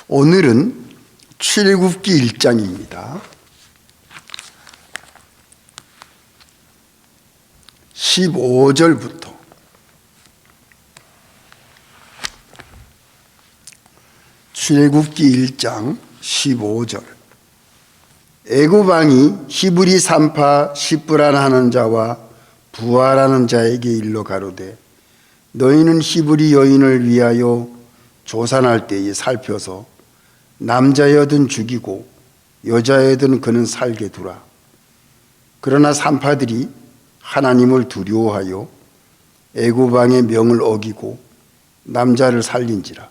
오늘은 출애굽기 1장입니다. 15절부터 출애굽기 1장 15절. 애굽 왕이 히브리 산파 십브라라는 자와 부하라는 자에게 일러 가로되 너희는 히브리 여인을 위하여 조산할 때에 살펴서 남자여든 죽이고 여자여든 그는 살게 두라. 그러나 산파들이 하나님을 두려워하여 애굽 왕의 명을 어기고 남자를 살린지라.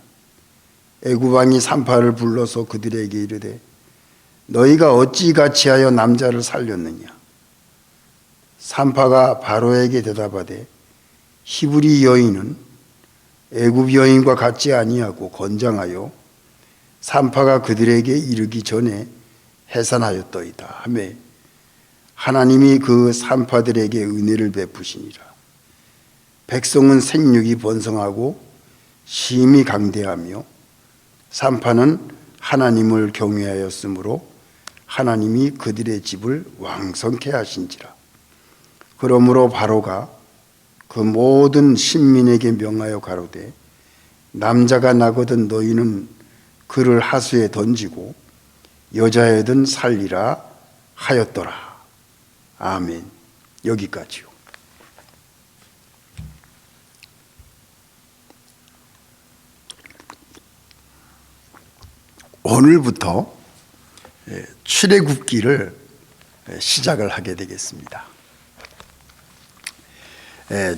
애굽 왕이 산파를 불러서 그들에게 이르되 너희가 어찌 같이하여 남자를 살렸느냐. 산파가 바로에게 대답하되 히브리 여인은 애굽 여인과 같지 아니하고 건장하여 산파가 그들에게 이르기 전에 해산하였더이다 하며 하나님이 그 산파들에게 은혜를 베푸시니라. 백성은 생육이 번성하고 심히 강대하며 산파는 하나님을 경외하였으므로 하나님이 그들의 집을 왕성케 하신지라. 그러므로 바로가 그 모든 신민에게 명하여 가로되 남자가 나거든 너희는 그를 하수에 던지고 여자애든 살리라 하였더라. 아멘. 여기까지요. 오늘부터 출애굽기를 시작을 하게 되겠습니다.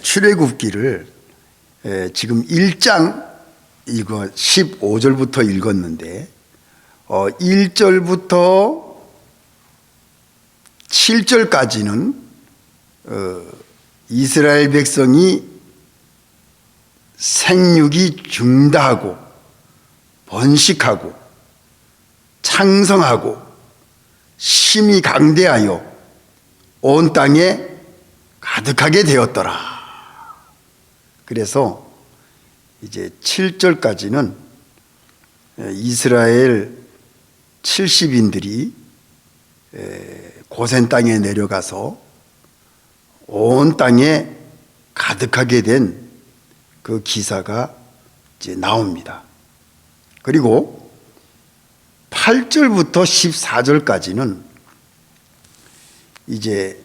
출애굽기를 지금 1장 이거 15절부터 읽었는데 1절부터 7절까지는 이스라엘 백성이 생육이 증다하고 번식하고 창성하고 심히 강대하여 온 땅에 가득하게 되었더라. 그래서 이제 7절까지는 이스라엘 70인들이 고센 땅에 내려가서 온 땅에 가득하게 된 그 기사가 이제 나옵니다. 그리고 8절부터 14절까지는 이제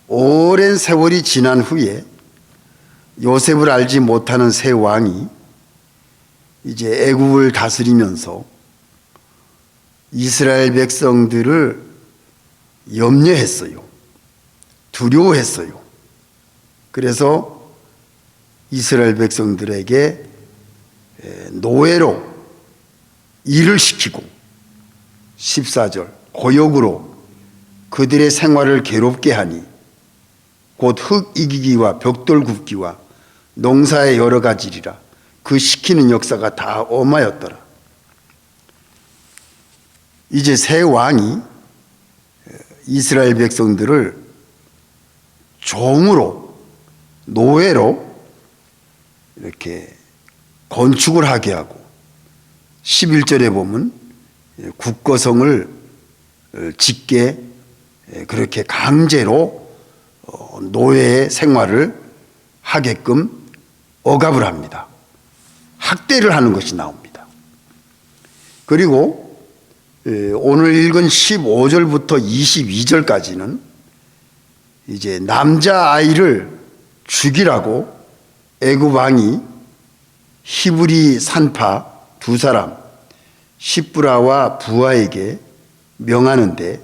오랜 세월이 지난 후에 요셉을 알지 못하는 새 왕이 이제 애굽을 다스리면서 이스라엘 백성들을 염려했어요. 두려워했어요. 그래서 이스라엘 백성들에게 노예로 일을 시키고 14절 고역으로 그들의 생활을 괴롭게 하니 곧 흙 이기기와 벽돌 굽기와 농사의 여러 가지리라. 그 시키는 역사가 다 엄하였더라. 이제 새 왕이 이스라엘 백성들을 종으로 노예로 이렇게 건축을 하게 하고 11절에 보면 국거성을 짓게 그렇게 강제로 노예의 생활을 하게끔 억압을 합니다. 학대를 하는 것이 나옵니다. 그리고 오늘 읽은 15절부터 22절까지는 이제 남자아이를 죽이라고 애굽 왕이 히브리 산파 두 사람 십브라와 부하에게 명하는데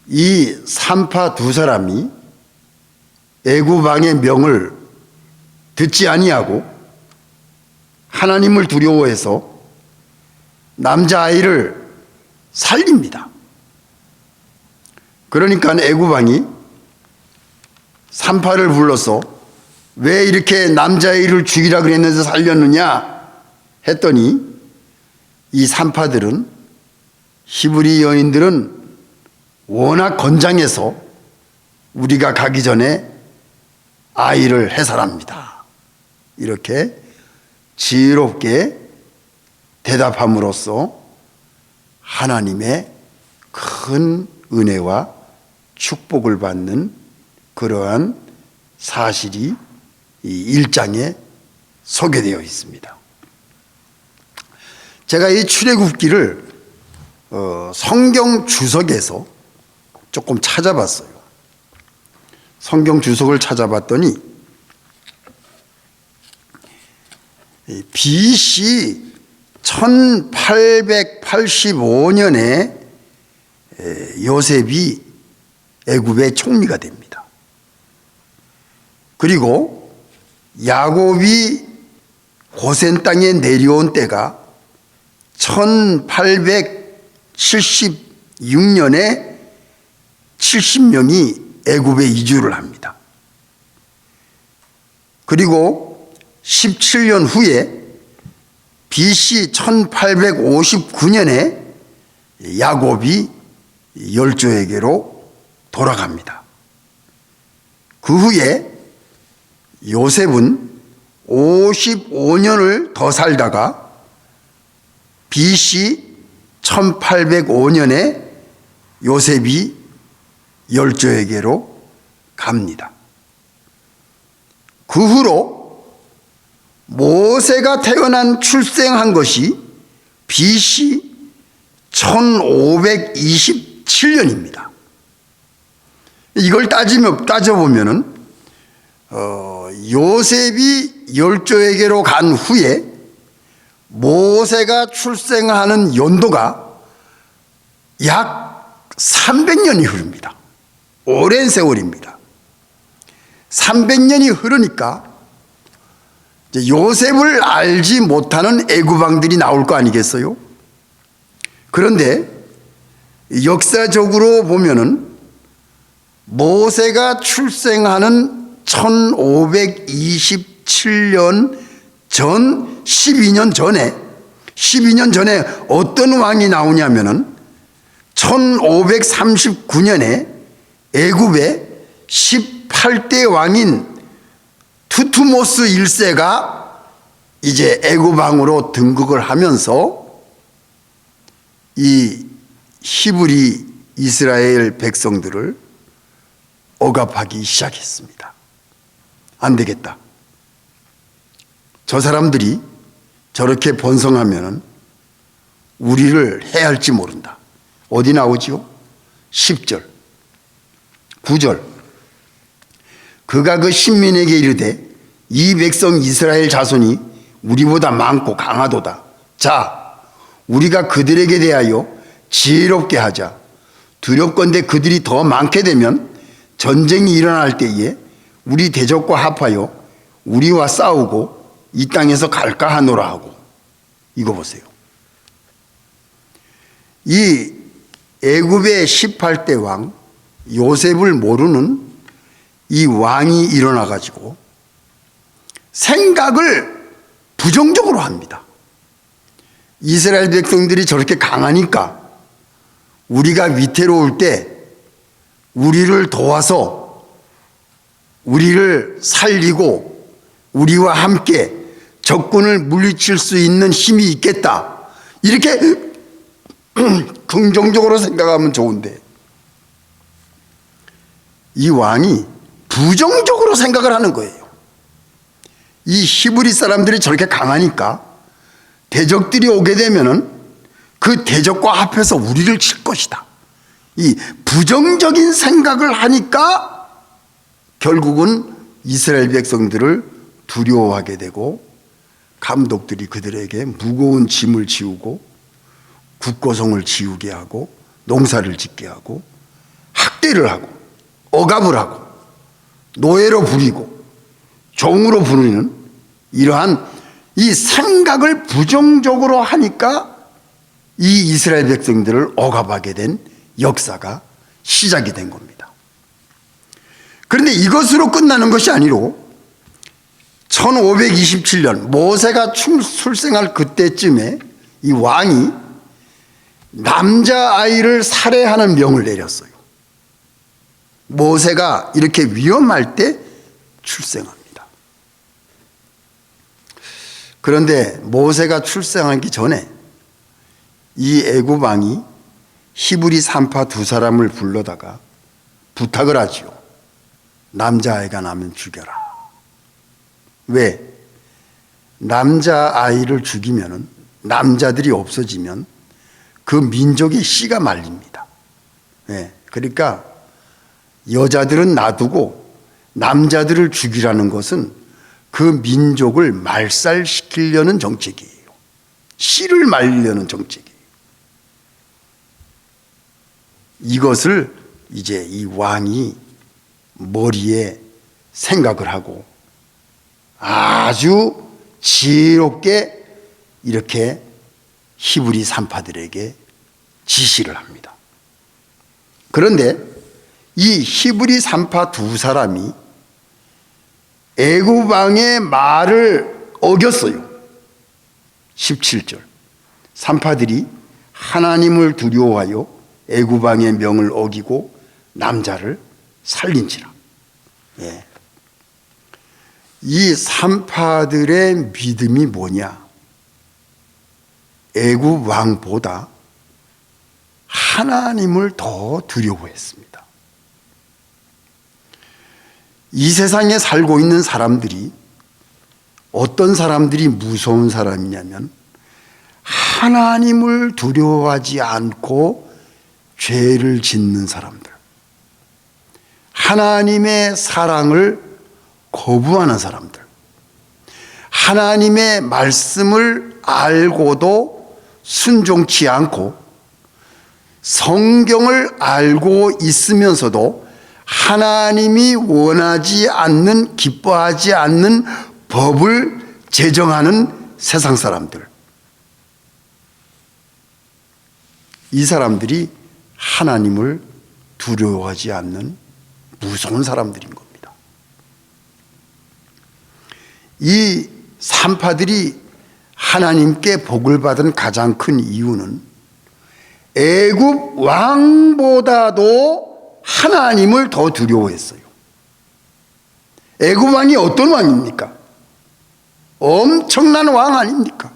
이 산파 두 사람이 애굽 왕의 명을 듣지 아니하고 하나님을 두려워해서 남자아이를 살립니다. 그러니까 애굽 왕이 산파를 불러서 왜 이렇게 남자아이를 죽이라 그랬는데 살렸느냐 했더니 이 산파들은 히브리 여인들은 워낙 건장해서 우리가 가기 전에 아이를 해살합니다. 이렇게 지혜롭게 대답함으로써 하나님의 큰 은혜와 축복을 받는 그러한 사실이 이 1장에 소개되어 있습니다. 제가 이 출애굽기를 성경 주석에서 조금 찾아봤어요. 성경 주석을 찾아봤더니 BC 1885년에 요셉이 애굽의 총리가 됩니다. 그리고 야곱이 고센 땅에 내려온 때가 1876년에 70명이 애굽에 이주를 합니다. 그리고 17년 후에 BC 1859년에 야곱이 열조에게로 돌아갑니다. 그 후에 요셉은 55년을 더 살다가 BC 1805년에 요셉이 열조에게로 갑니다. 그 후로 모세가 태어난 출생한 것이 BC 1527년입니다. 이걸 따져보면은 요셉이 열조에게로 간 후에 모세가 출생하는 연도가 약 300년이 흐릅니다. 오랜 세월입니다. 300년이 흐르니까 요셉을 알지 못하는 애굽왕들이 나올 거 아니겠어요? 그런데 역사적으로 보면은 모세가 출생하는 1527년 전 12년 전에 어떤 왕이 나오냐면은 1539년에 애굽의 18대 왕인 투투모스 1세가 이제 애굽 왕으로 등극을 하면서 이 히브리 이스라엘 백성들을 억압하기 시작했습니다. 안 되겠다. 저 사람들이 저렇게 번성하면은 우리를 해할지 모른다. 어디 나오지요? 10절, 9절. 그가 그 신민에게 이르되 이 백성 이스라엘 자손이 우리보다 많고 강하도다. 자, 우리가 그들에게 대하여 지혜롭게 하자. 두렵건대 그들이 더 많게 되면 전쟁이 일어날 때에 우리 대적과 합하여 우리와 싸우고 이 땅에서 갈까 하노라 하고. 이거 보세요. 이 애굽의 18대 왕 요셉을 모르는 이 왕이 일어나 가지고 생각을 부정적으로 합니다. 이스라엘 백성들이 저렇게 강하니까 우리가 위태로울 때 우리를 도와서 우리를 살리고 우리와 함께 적군을 물리칠 수 있는 힘이 있겠다. 이렇게 긍정적으로 생각하면 좋은데 이 왕이 부정적으로 생각을 하는 거예요. 이 히브리 사람들이 저렇게 강하니까 대적들이 오게 되면은 그 대적과 합해서 우리를 칠 것이다. 이 부정적인 생각을 하니까 결국은 이스라엘 백성들을 두려워하게 되고 감독들이 그들에게 무거운 짐을 지우고 국고성을 지우게 하고 농사를 짓게 하고 학대를 하고 억압을 하고 노예로 부리고 종으로 부리는 이러한 이 생각을 부정적으로 하니까 이 이스라엘 백성들을 억압하게 된 역사가 시작이 된 겁니다. 그런데 이것으로 끝나는 것이 아니로 1527년 모세가 출생할 그때쯤에 이 왕이 남자아이를 살해하는 명을 내렸어요. 모세가 이렇게 위험할 때 출생합니다. 그런데 모세가 출생하기 전에 이 애굽 왕이 히브리 산파 두 사람을 불러다가 부탁을 하지요. 남자아이가 나면 죽여라. 왜? 남자아이를 죽이면, 남자들이 없어지면 그 민족의 씨가 말립니다. 네. 그러니까 여자들은 놔두고 남자들을 죽이라는 것은 그 민족을 말살시키려는 정책이에요. 씨를 말리려는 정책이에요. 이것을 이제 이 왕이 머리에 생각을 하고 아주 지혜롭게 이렇게 히브리 산파들에게 지시를 합니다. 그런데 이 히브리 산파 두 사람이 애굽 왕의 말을 어겼어요. 17절. 산파들이 하나님을 두려워하여 애굽 왕의 명을 어기고 남자를 살린지라. 예. 이 산파들의 믿음이 뭐냐? 애굽 왕보다 하나님을 더 두려워했습니다. 이 세상에 살고 있는 사람들이 어떤 사람들이 무서운 사람이냐면 하나님을 두려워하지 않고 죄를 짓는 사람들, 하나님의 사랑을 거부하는 사람들, 하나님의 말씀을 알고도 순종치 않고 성경을 알고 있으면서도 하나님이 원하지 않는, 기뻐하지 않는 법을 제정하는 세상 사람들, 이 사람들이 하나님을 두려워하지 않는 무서운 사람들인 겁니다. 이 산파들이 하나님께 복을 받은 가장 큰 이유는 애굽 왕보다도 하나님을 더 두려워했어요. 애굽 왕이 어떤 왕입니까? 엄청난 왕 아닙니까?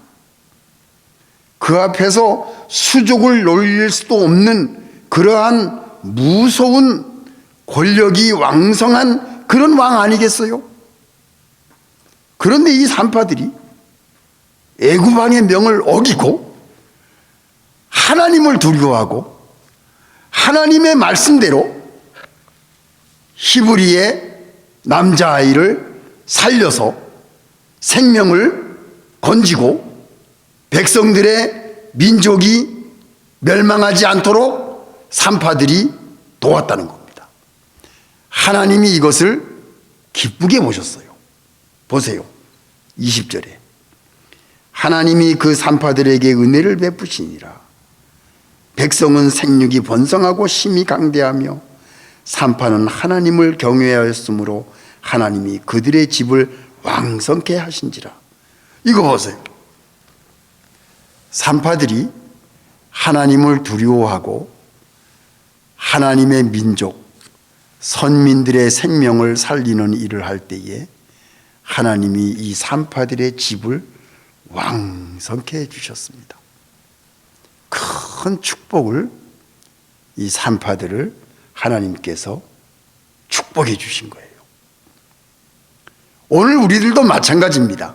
그 앞에서 수족을 놀릴 수도 없는 그러한 무서운 권력이 왕성한 그런 왕 아니겠어요? 그런데 이 산파들이 애굽 왕의 명을 어기고 하나님을 두려워하고 하나님의 말씀대로 히브리의 남자아이를 살려서 생명을 건지고 백성들의 민족이 멸망하지 않도록 산파들이 도왔다는 겁니다. 하나님이 이것을 기쁘게 보셨어요. 보세요. 20절에 하나님이 그 산파들에게 은혜를 베푸시니라. 백성은 생육이 번성하고 심히 강대하며 산파는 하나님을 경외하였으므로 하나님이 그들의 집을 왕성케 하신지라. 이거 보세요. 산파들이 하나님을 두려워하고 하나님의 민족, 선민들의 생명을 살리는 일을 할 때에 하나님이 이 산파들의 집을 왕성케 해주셨습니다. 큰 축복을, 이 산파들을 하나님께서 축복해 주신 거예요. 오늘 우리들도 마찬가지입니다.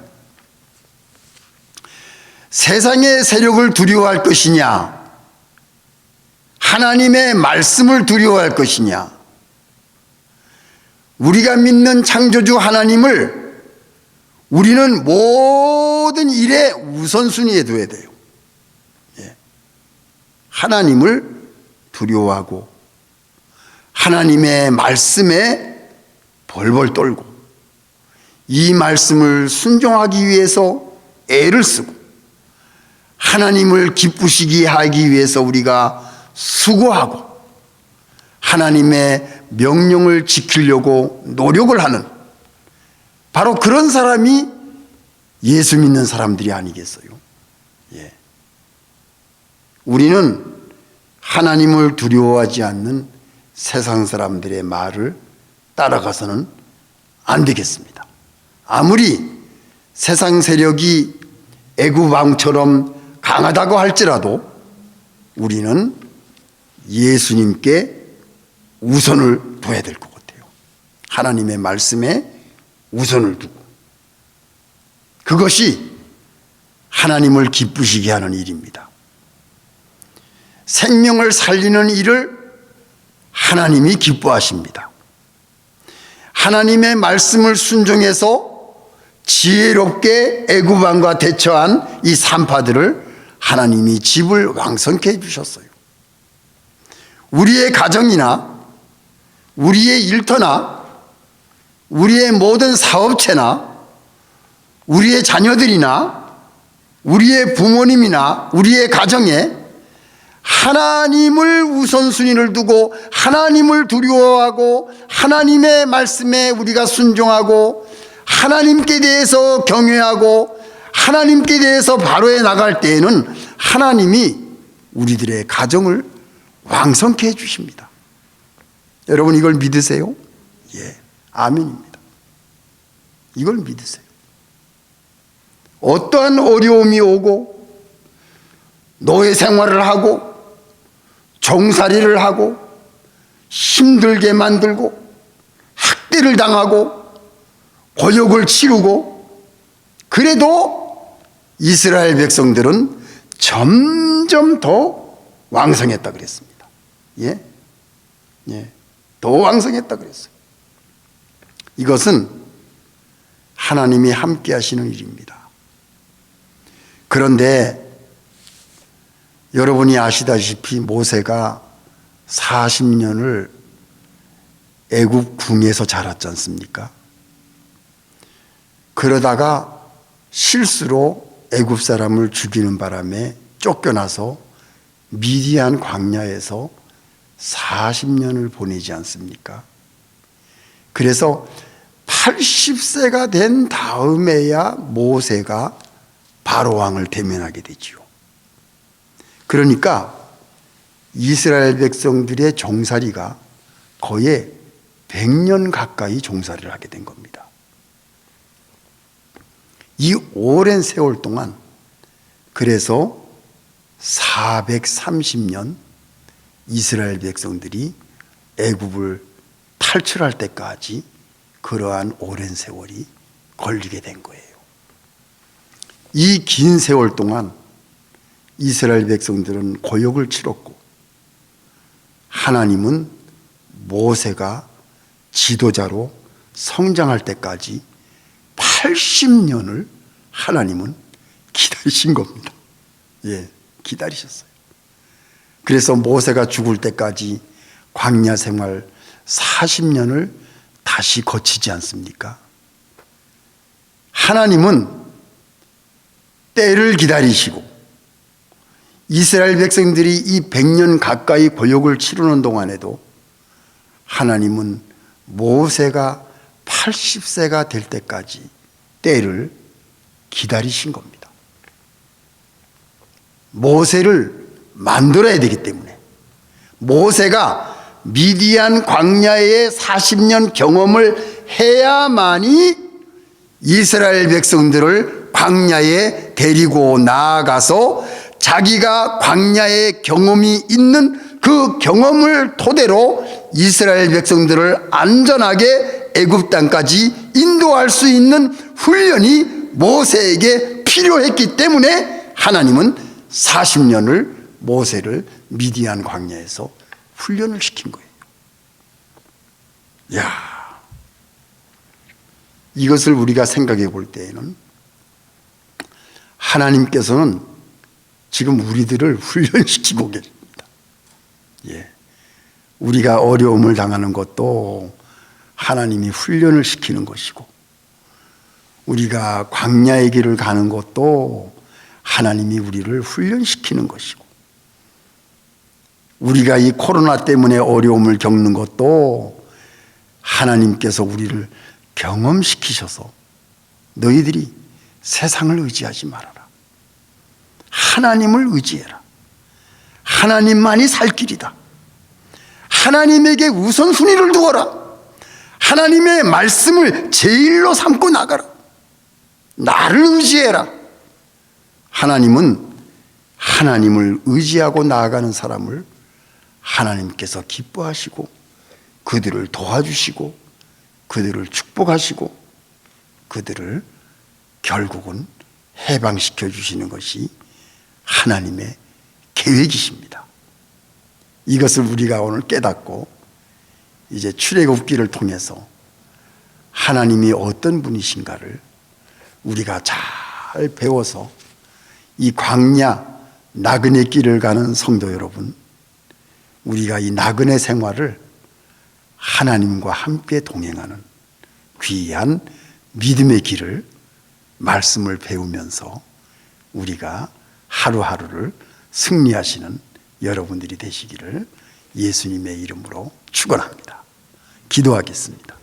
세상의 세력을 두려워할 것이냐, 하나님의 말씀을 두려워할 것이냐, 우리가 믿는 창조주 하나님을 우리는 모든 일에 우선순위에 둬야 돼요. 하나님을 두려워하고 하나님의 말씀에 벌벌 떨고 이 말씀을 순종하기 위해서 애를 쓰고 하나님을 기쁘시게 하기 위해서 우리가 수고하고 하나님의 명령을 지키려고 노력을 하는 바로 그런 사람이 예수 믿는 사람들이 아니겠어요? 예. 우리는 하나님을 두려워하지 않는 세상 사람들의 말을 따라가서는 안 되겠습니다. 아무리 세상 세력이 애굽 왕처럼 강하다고 할지라도 우리는 예수님께 우선을 둬야 될 것 같아요. 하나님의 말씀에 우선을 두고, 그것이 하나님을 기쁘시게 하는 일입니다. 생명을 살리는 일을 하나님이 기뻐하십니다. 하나님의 말씀을 순종해서 지혜롭게 애굽 왕과 대처한 이 산파들을 하나님이 집을 왕성케 해주셨어요. 우리의 가정이나 우리의 일터나 우리의 모든 사업체나 우리의 자녀들이나 우리의 부모님이나 우리의 가정에 하나님을 우선순위를 두고 하나님을 두려워하고 하나님의 말씀에 우리가 순종하고 하나님께 대해서 경외하고 하나님께 대해서 바로해 나갈 때에는 하나님이 우리들의 가정을 왕성케 해주십니다. 여러분, 이걸 믿으세요? 예, 아멘입니다. 이걸 믿으세요. 어떠한 어려움이 오고 노예 생활을 하고 종살이를 하고 힘들게 만들고 학대를 당하고 고역을 치르고, 그래도 이스라엘 백성들은 점점 더 왕성했다 그랬습니다. 예? 예. 더 왕성했다 그랬어요. 이것은 하나님이 함께 하시는 일입니다. 그런데 여러분이 아시다시피 모세가 40년을 애굽 궁에서 자랐지 않습니까? 그러다가 실수로 애굽 사람을 죽이는 바람에 쫓겨나서 미디안 광야에서 40년을 보내지 않습니까? 그래서 80세가 된 다음에야 모세가 바로 왕을 대면하게 되지요. 그러니까 이스라엘 백성들의 종살이가 거의 100년 가까이 종살이를 하게 된 겁니다. 이 오랜 세월 동안, 그래서 430년 이스라엘 백성들이 애굽을 탈출할 때까지 그러한 오랜 세월이 걸리게 된 거예요. 이 긴 세월 동안 이스라엘 백성들은 고역을 치렀고, 하나님은 모세가 지도자로 성장할 때까지 80년을 하나님은 기다리신 겁니다. 예, 기다리셨어요. 그래서 모세가 죽을 때까지 광야 생활 40년을 다시 거치지 않습니까? 하나님은 때를 기다리시고, 이스라엘 백성들이 이 100년 가까이 고역을 치르는 동안에도 하나님은 모세가 80세가 될 때까지 때를 기다리신 겁니다. 모세를 만들어야 되기 때문에, 모세가 미디안 광야의 40년 경험을 해야만이 이스라엘 백성들을 광야에 데리고 나아가서 자기가 광야의 경험이 있는 그 경험을 토대로 이스라엘 백성들을 안전하게 애굽 땅까지 인도할 수 있는 훈련이 모세에게 필요했기 때문에 하나님은 40년을 모세를 미디안 광야에서 훈련을 시킨 거예요. 야, 이것을 우리가 생각해 볼 때에는 하나님께서는 지금 우리들을 훈련시키고 계십니다. 예. 우리가 어려움을 당하는 것도 하나님이 훈련을 시키는 것이고, 우리가 광야의 길을 가는 것도 하나님이 우리를 훈련시키는 것이고, 우리가 이 코로나 때문에 어려움을 겪는 것도 하나님께서 우리를 경험시키셔서 너희들이 세상을 의지하지 말아라. 하나님을 의지해라. 하나님만이 살 길이다. 하나님에게 우선순위를 두어라. 하나님의 말씀을 제일로 삼고 나가라. 나를 의지해라. 하나님은 하나님을 의지하고 나아가는 사람을 하나님께서 기뻐하시고 그들을 도와주시고 그들을 축복하시고 그들을 결국은 해방시켜 주시는 것이 하나님의 계획이십니다. 이것을 우리가 오늘 깨닫고 이제 출애굽기를 통해서 하나님이 어떤 분이신가를 우리가 잘 배워서 이 광야 나그네 길을 가는 성도 여러분, 우리가 이 나그네 생활을 하나님과 함께 동행하는 귀한 믿음의 길을 말씀을 배우면서 우리가 하루하루를 승리하시는 여러분들이 되시기를 예수님의 이름으로 축원합니다. 기도하겠습니다.